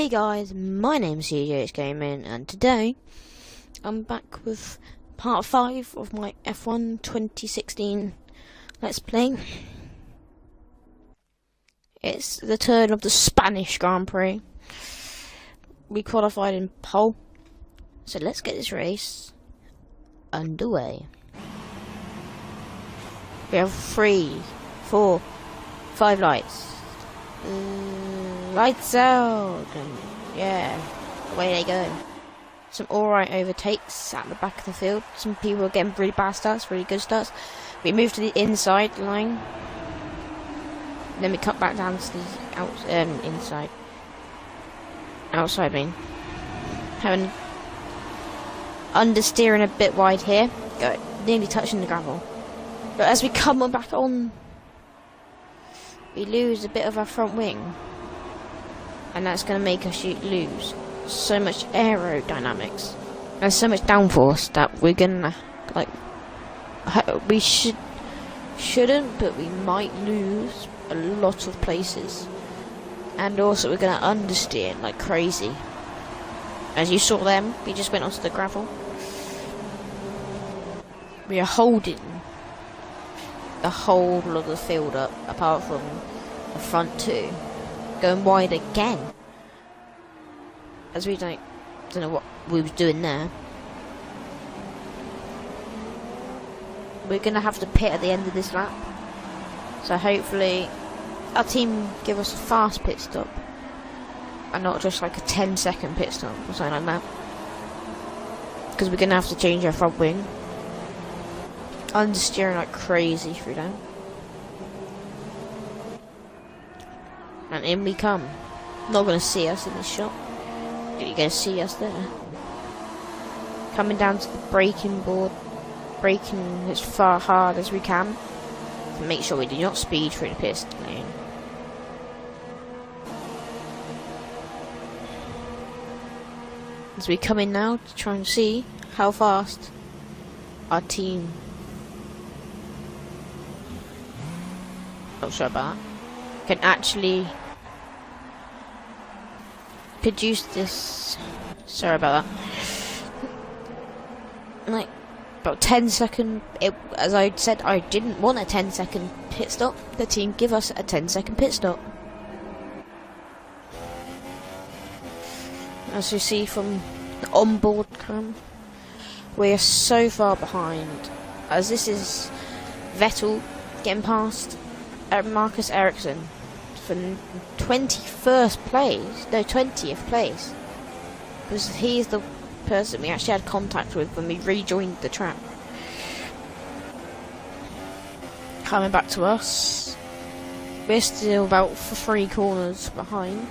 Hey guys, my name's CJ Gaming, and today I'm back with part 5 of my F1 2016 Let's Play. It's the turn of the Spanish Grand Prix. We qualified in pole, so let's get this race underway. We have 3, 4, 5 lights. Lights out, and yeah, away they go. Some alright overtakes at the back of the field. Some people are getting really bad starts, really good starts. We move to the inside line, then we cut back down to the inside. Outside, I mean. Having understeering a bit wide here, nearly touching the gravel. But as we come back on, we lose a bit of our front wing, and that's going to make us lose so much aerodynamics and so much downforce that we're gonna we shouldn't, but we might lose a lot of places. And also we're gonna understeer like crazy. As you saw them, we just went onto the gravel. We are holding the whole of the field up, apart from the front two, going wide again. As we don't know what we was doing there. We're gonna have to pit at the end of this lap, so hopefully our team give us a fast pit stop and not just like a 10-second pit stop or something like that, because we're gonna have to change our front wing. Understeering like crazy through them, and in we come. Not gonna see us in this shot. You're gonna see us there. Coming down to the braking board, braking as far hard as we can to make sure we do not speed through the pit lane. As we come in now to try and see how fast our team, not sure about that, can actually produce this. Sorry about that. Like about 10-second. As I said, I didn't want a 10-second pit stop. The team give us a 10-second pit stop. As you see from the onboard cam, we are so far behind. As this is Vettel getting past Marcus Ericsson for 21st place, no 20th place, because he's the person we actually had contact with when we rejoined the track. Coming back to us, we're still about 3 corners behind.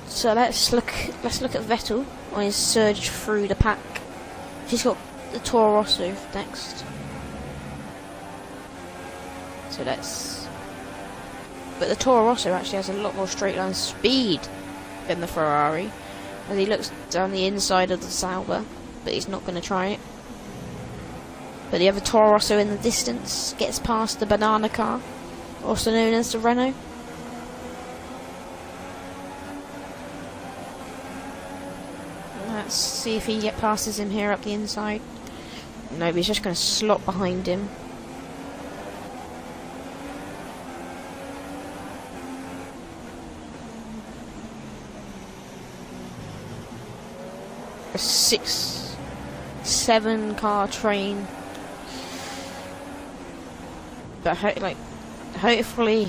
So let's look at Vettel on his surge through the pack. He's got the Toro Rosso next. So but the Toro Rosso actually has a lot more straight line speed than the Ferrari. As he looks down the inside of the Sauber, but he's not going to try it. But the other Toro Rosso in the distance gets past the banana car, also known as the Renault. Let's see if he passes him here up the inside. No, he's just going to slot behind him. A 6-7 car train, but hopefully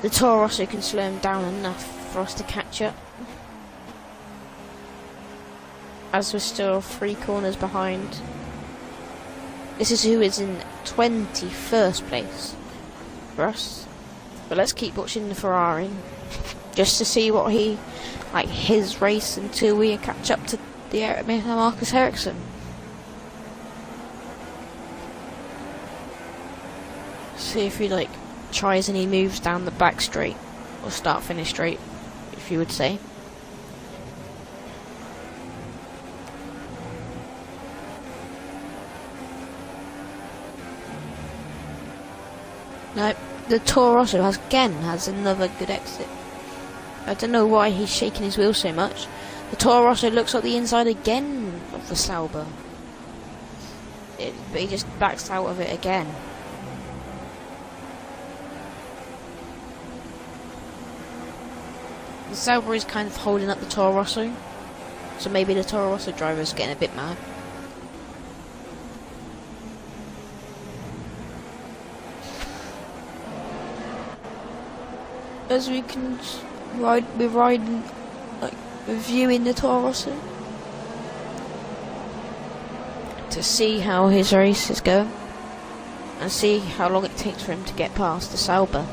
the Toro Rosso can slow him down enough for us to catch up, as we're still 3 corners behind. This is who is in 21st place for us, but let's keep watching the Ferrari just to see what his race until we catch up to the Marcus Ericsson. See if he tries any moves down the back straight, or start finish straight, if you would say. Nope, the Toro Rosso has another good exit. I don't know why he's shaking his wheel so much. The Toro Rosso looks like the inside again of the Sauber. But he just backs out of it again. The Sauber is kind of holding up the Toro Rosso. So maybe the Toro Rosso driver is getting a bit mad. As we can we're riding, like, reviewing the Toro Rosso to see how his race is going and see how long it takes for him to get past the Sauber.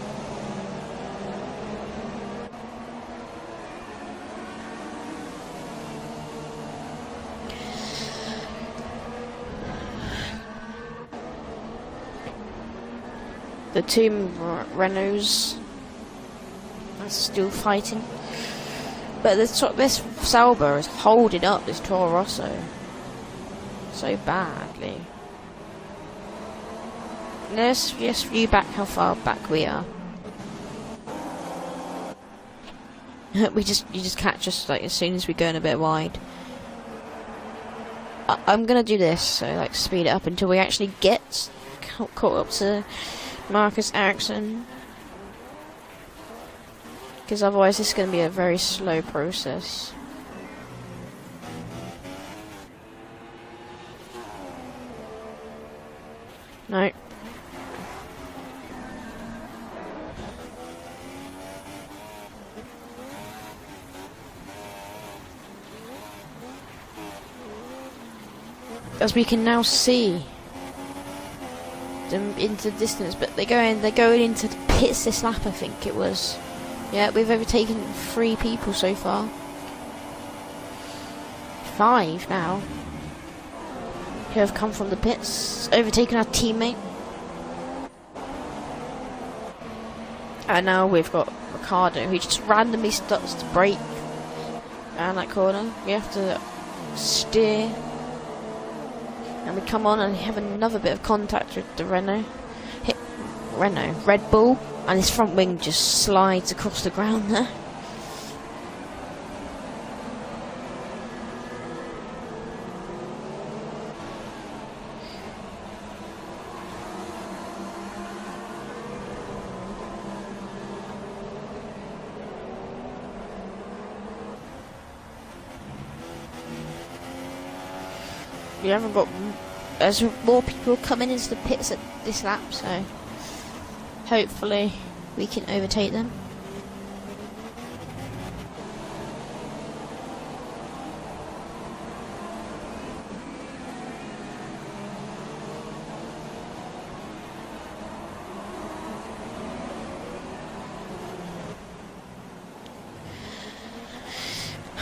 The two Renaults are still fighting, but this Sauber is holding up this Toro Rosso so badly. Let's just view back how far back we are. You just catch us like as soon as we go in a bit wide. I'm gonna do this, so like speed it up until we actually get caught up to Marcus Ericsson, because otherwise this is going to be a very slow process. No. As we can now see them into the distance, but they're going into the pits this lap, I think it was. Yeah, we've overtaken 3 people so far. 5 now. Who have come from the pits, overtaken our teammate. And now we've got Ricardo, who just randomly starts to brake around that corner. We have to steer. And we come on and have another bit of contact with the Red Bull, and his front wing just slides across the ground there. We haven't got. There's more people coming into the pits at this lap, so hopefully we can overtake them.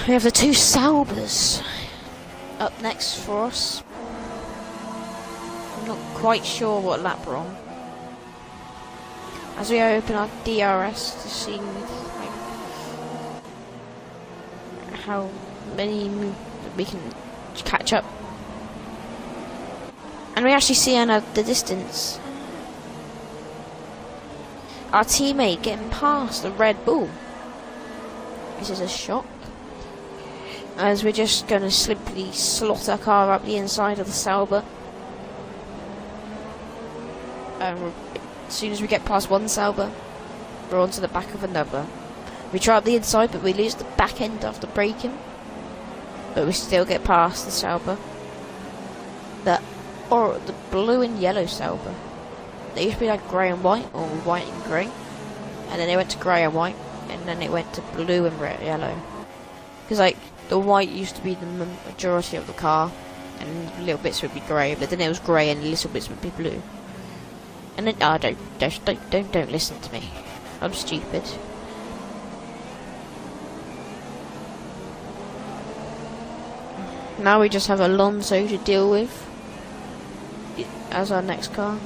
We have the 2 Saubers up next for us. I'm not quite sure what lap we're on. As we open our DRS to see how many we can catch up. And we actually see in the distance our teammate getting past the Red Bull. This is a shock, as we're just going to simply slot our car up the inside of the Sauber. As soon as we get past one Sauber, we're onto the back of another. We try up the inside, but we lose the back end after braking. But we still get past the Sauber. The blue and yellow Sauber. They used to be like grey and white, or white and grey. And then they went to grey and white, and then it went to blue and yellow. Because like the white used to be the majority of the car, and little bits would be grey, but then it was grey and little bits would be blue. And then don't listen to me. I'm stupid. Now we just have Alonso to deal with as our next car.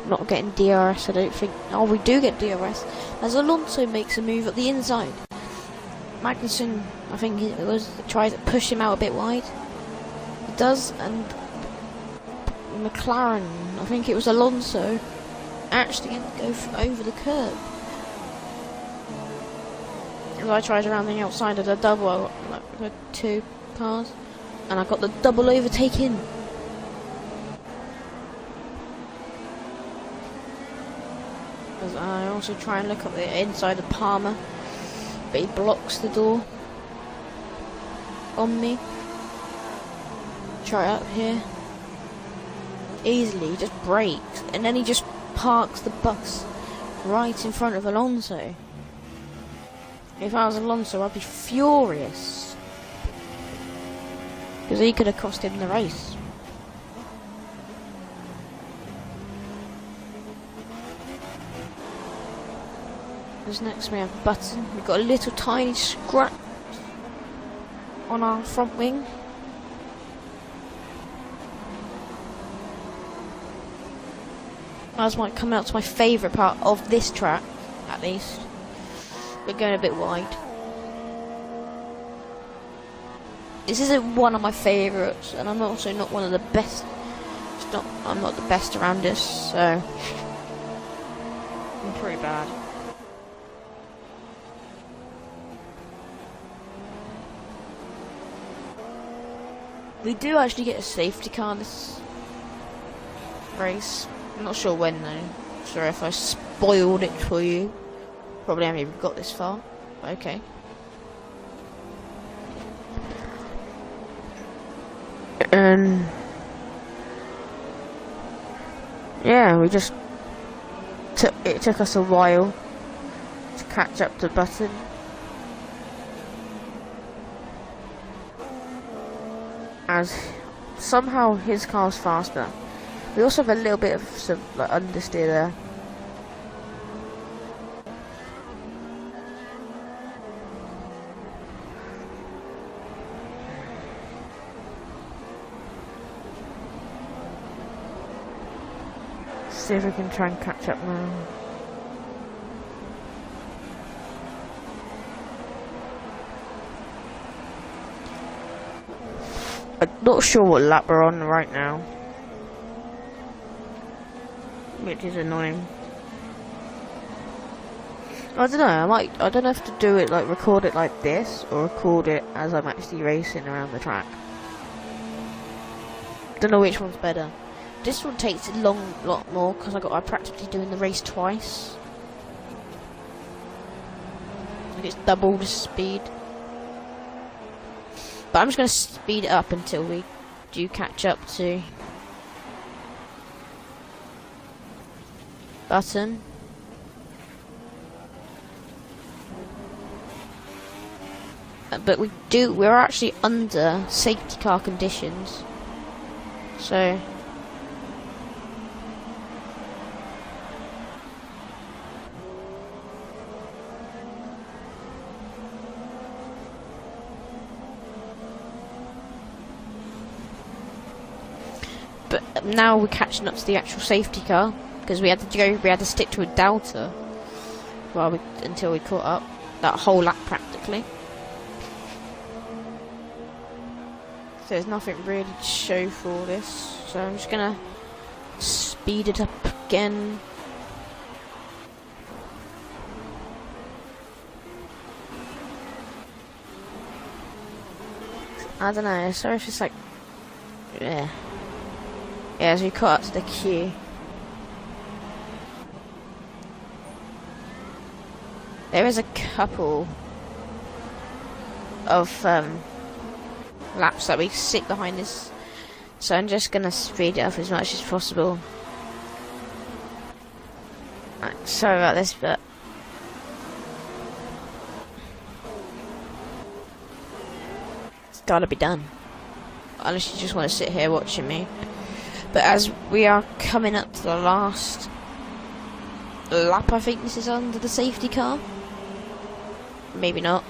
Not getting DRS, I don't think. Oh, we do get DRS as Alonso makes a move at the inside. Magnussen, I think it was, tries to push him out a bit wide. He does, and McLaren, I think it was Alonso, actually go over the curb. As I tried around the outside of the double, like the two cars, and I got the double overtake in. As I also try and look up the inside of Palmer, but he blocks the door on me. Try up here. Easily, he just brakes, and then he just parks the bus right in front of Alonso. If I was Alonso, I'd be furious, because he could have cost him the race. As next we have Button. We've got a little tiny scratch on our front wing. As might come out to my favourite part of this track, at least. We're going a bit wide. This isn't one of my favourites, and I'm also not one of the best. I'm not the best around this, so I'm pretty bad. We do actually get a safety car this race. I'm not sure when though. Sorry if I spoiled it for you. Probably haven't even got this far. Okay. Yeah, we just it took us a while to catch up to Button. As somehow his car's faster. We also have a little bit of some like understeer there. See if we can try and catch up now. I'm not sure what lap we're on right now, which is annoying. I don't know, I don't know if to do it like record it like this or record it as I'm actually racing around the track. Don't know which one's better. This one takes a lot more because I'm practically doing the race twice. Like it's double the speed. But I'm just going to speed it up until we do catch up to Button. But we're actually under safety car conditions. So but now we're catching up to the actual safety car because we had to stick to a delta until we caught up that whole lap practically. So there's nothing really to show for this, so I'm just gonna speed it up again. I don't know, sorry if it's like, yeah, as we caught up to the queue. There is a couple of laps that we sit behind this, so I'm just gonna speed it up as much as possible. Right, sorry about this, but it's gotta be done, unless you just want to sit here watching me. But as we are coming up to the last lap, I think this is under the safety car, maybe not,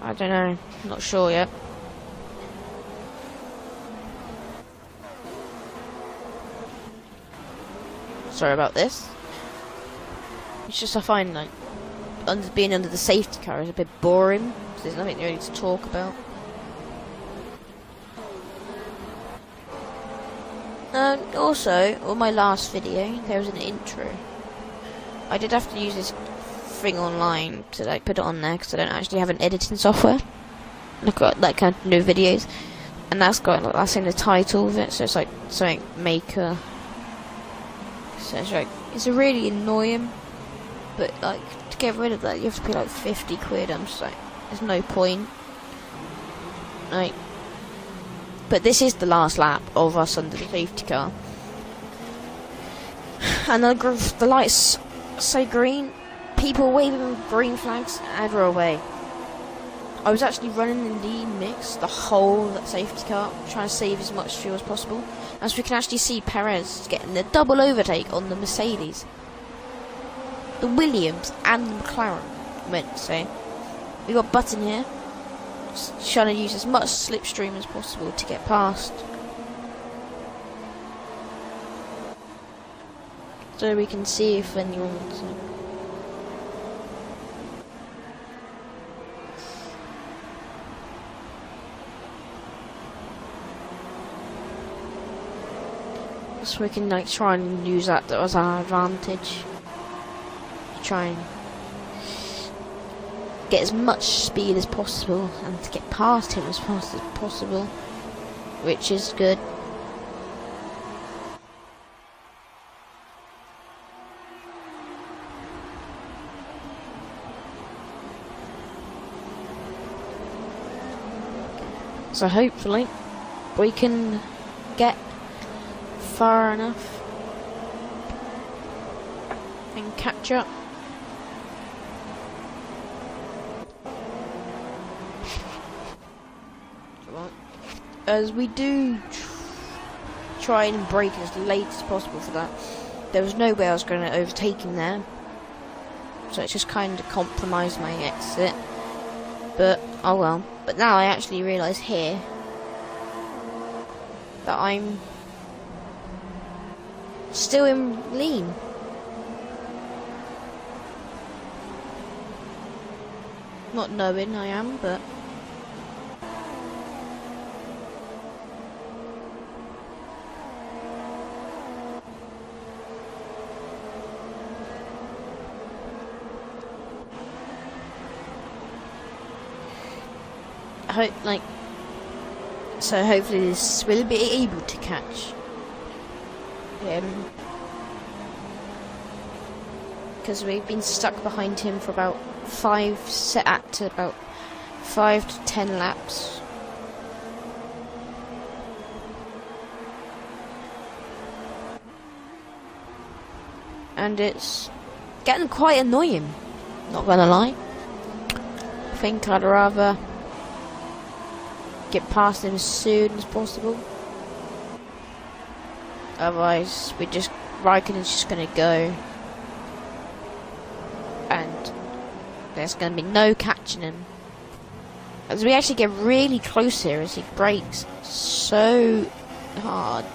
I don't know, not sure yet. Sorry about this. It's just a fine line. being under the safety car is a bit boring. So there's nothing really to talk about. Also, on my last video, there was an intro. I did have to use this thing online to like put it on there because I don't actually have an editing software. I've got like kind of new videos, and that's in the title of it. So it's like something maker. So it's like it's really annoying, but like to get rid of that, you have to pay like 50 quid. I'm just like, there's no point. Like. But this is the last lap of us under the safety car. And the lights say green. People waving green flags, and we're away. I was actually running in the mix, the whole safety car, trying to save as much fuel as possible. As we can actually see Perez getting the double overtake on the Mercedes. The Williams and the McLaren, I meant to say. We got Button here. Trying to use as much slipstream as possible to get past, so we can see if anyone wants to. So we can like try and use that as our advantage. Try and get as much speed as possible and to get past him as fast as possible, which is good. So hopefully we can get far enough and catch up. As we do try and brake as late as possible for that. There was no way I was going to overtake him there, so it just kind of compromised my exit. But oh well. But now I actually realise here that I'm still in lean. Not knowing I am, but so hopefully this will be able to catch him, because we've been stuck behind him for about 5 to 10 laps. And it's getting quite annoying, not gonna lie. I think I'd rather get past him as soon as possible. Otherwise, Raikkonen's just gonna go, and there's gonna be no catching him. As we actually get really close here, as he brakes so hard.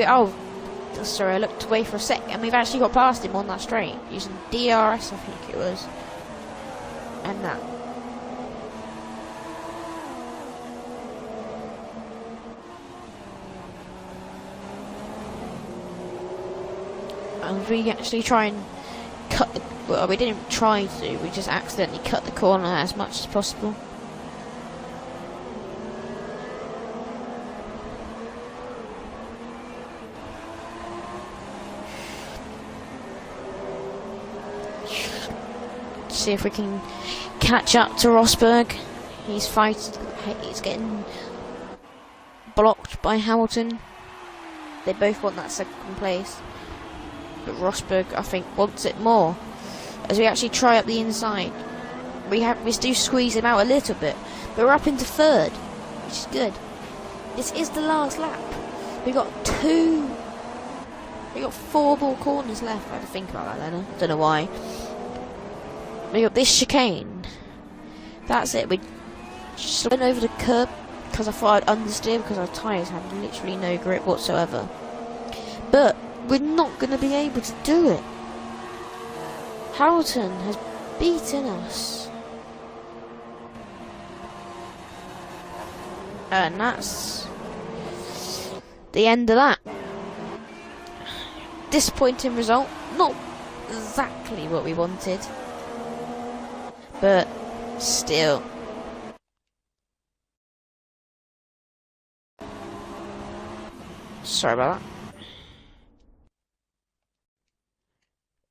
Oh, sorry, I looked away for a sec, and we've actually got past him on that straight, using DRS, I think it was, and that. And we actually try and cut, well, we didn't try to, we just accidentally cut the corner as much as possible. See if we can catch up to Rosberg. He's getting blocked by Hamilton. They both want that second place, but Rosberg, I think, wants it more. As we actually try up the inside, we do squeeze him out a little bit, but we're up into third, which is good. This is the last lap. We got 4 more corners left. I had to think about that then. I don't know why. We got this chicane, That's it. We just went over the curb because I thought I'd understeer because our tyres had literally no grip whatsoever. But we're not going to be able to do it. Hamilton has beaten us. And that's the end of that. Disappointing result. Not exactly what we wanted. But still. Sorry about that.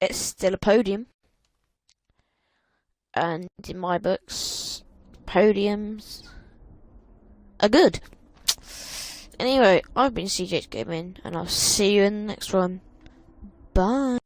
It's still a podium. And in my books, podiums are good. Anyway, I've been CJ Gaming, and I'll see you in the next one. Bye.